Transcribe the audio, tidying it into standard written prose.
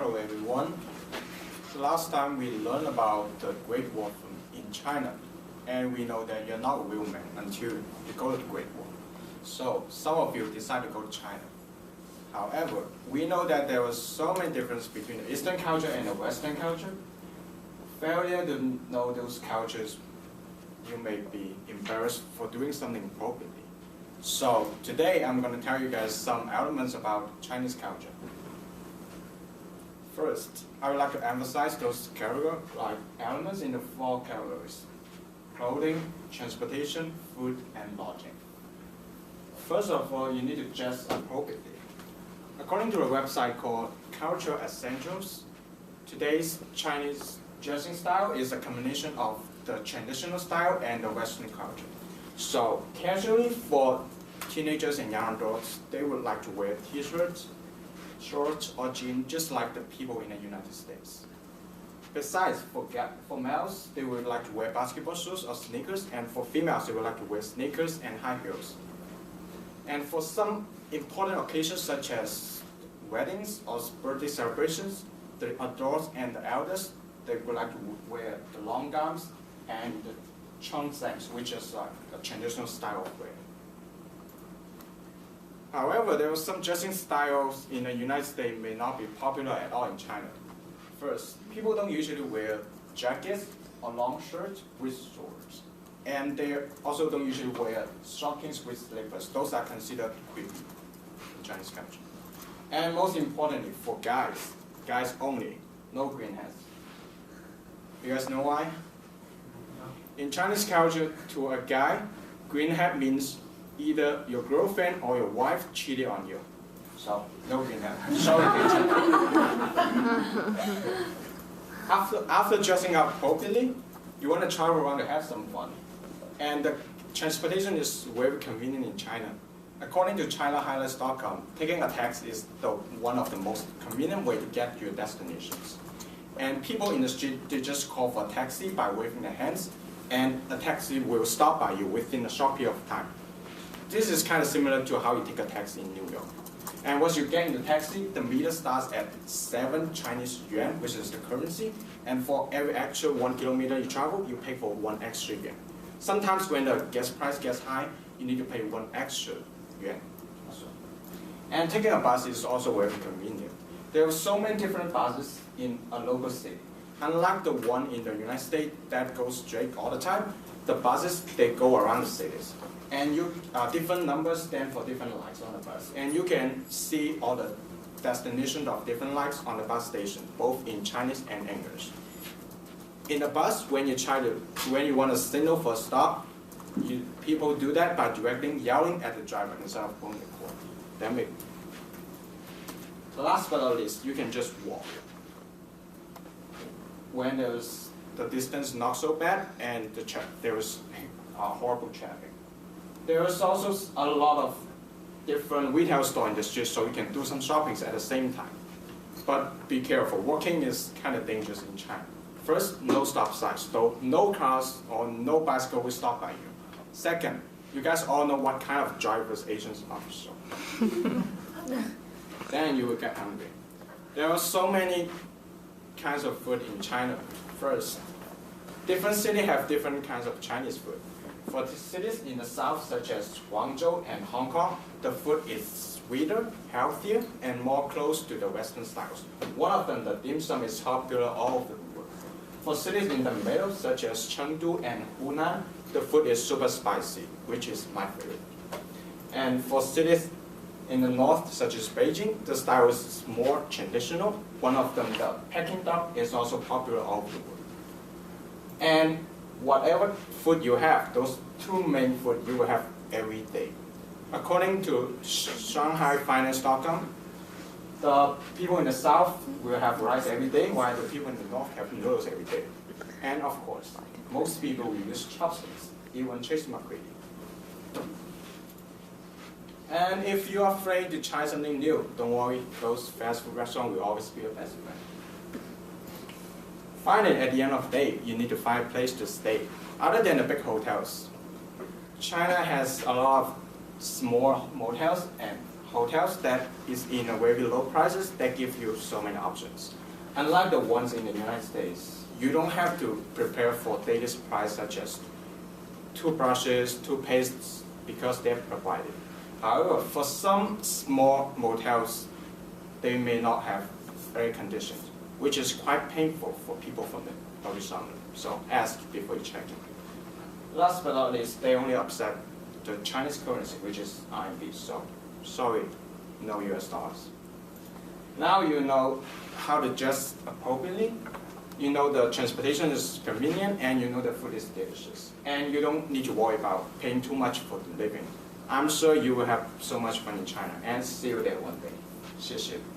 Hello everyone. The last time we learned about the Great Wall in China, and we know that you're not a real man until you go to the Great Wall. So some of you decide to go to China. However, we know that there was so many differences between the Eastern culture and the Western culture. Failure to know those cultures, you may be embarrassed for doing something appropriately. So today I'm going to tell you guys some elements about Chinese culture. First, I would like to emphasize those elements in the 4 categories: clothing, transportation, food, and lodging. First of all, you need to dress appropriately. According to a website called Cultural Essentials, today's Chinese dressing style is a combination of the traditional style and the Western culture. So casually for teenagers and young adults, they would like to wear t-shirts, shorts, or jeans, just like the people in the United States. Besides, for males, they would like to wear basketball shoes or sneakers, and for females, they would like to wear sneakers and high heels. And for some important occasions, such as weddings or birthday celebrations, the adults and the elders, they would like to wear the long gowns and the chongsangs, which is a traditional style of wear. However, there are some dressing styles in the United States may not be popular at all in China. First, people don't usually wear jackets or long shirts with shorts. And they also don't usually wear stockings with slippers. Those are considered creepy in Chinese culture. And most importantly, for guys only, no green hats. You guys know why? In Chinese culture, to a guy, green hat means either your girlfriend or your wife cheated on you. So, no green hat. Sorry, After dressing up appropriately, you want to travel around to have some fun. And the transportation is very convenient in China. According to ChinaHighlights.com, taking a taxi is one of the most convenient way to get to your destinations. And people in the street, they just call for a taxi by waving their hands, and a taxi will stop by you within a short period of time. This is kind of similar to how you take a taxi in New York. And once you get in the taxi, the meter starts at 7 Chinese yuan, which is the currency. And for every extra 1 kilometer you travel, you pay for 1 extra yuan. Sometimes when the gas price gets high, you need to pay 1 extra yuan. And taking a bus is also very convenient. There are so many different buses in a local city. Unlike the one in the United States that goes straight all the time, the buses, they go around the cities. And different numbers stand for different lights on the bus. And you can see all the destinations of different lights on the bus station, both in Chinese and English. In the bus, when you want to signal for a stop, people do that by directly yelling at the driver instead of pulling the cord. Last but not least, you can just walk. When the distance not so bad and there is horrible traffic. There is also a lot of different retail stores in the street, so you can do some shopping at the same time. But be careful, walking is kind of dangerous in China. First, no stop signs, so no cars or no bicycle will stop by you. Second, you guys all know what kind of drivers Asians are, so then you will get hungry. There are so many kinds of food in China. First, different cities have different kinds of Chinese food. For the cities in the south, such as Guangzhou and Hong Kong, the food is sweeter, healthier, and more close to the Western styles. One of them, the dim sum, is popular all over the world. For cities in the middle, such as Chengdu and Hunan, the food is super spicy, which is my favorite. And for cities in the north, such as Beijing, the style is more traditional. One of them, the Peking duck, is also popular all over the world. And whatever food you have, those 2 main food you will have every day. According to ShanghaiFinance.com, the people in the south will have rice every day, while the people in the north have noodles every day. And of course, most people will use chopsticks, even Chase McCready. And if you're afraid to try something new, don't worry, those fast food restaurants will always be your best friend. Finally, at the end of the day, you need to find a place to stay. Other than the big hotels, China has a lot of small motels and hotels that is in a very low prices that give you so many options. Unlike the ones in the United States, you don't have to prepare for daily supplies such as toothbrushes, toothpastes, because they're provided. However, for some small motels, they may not have air conditioning, which is quite painful for people from the horizontal. So ask before you check in. Last but not least, they only accept the Chinese currency, which is RMB. So sorry, no US dollars. Now you know how to dress appropriately. You know the transportation is convenient, and you know the food is delicious. And you don't need to worry about paying too much for the living. I'm sure you will have so much fun in China, and see you there one day. 谢谢。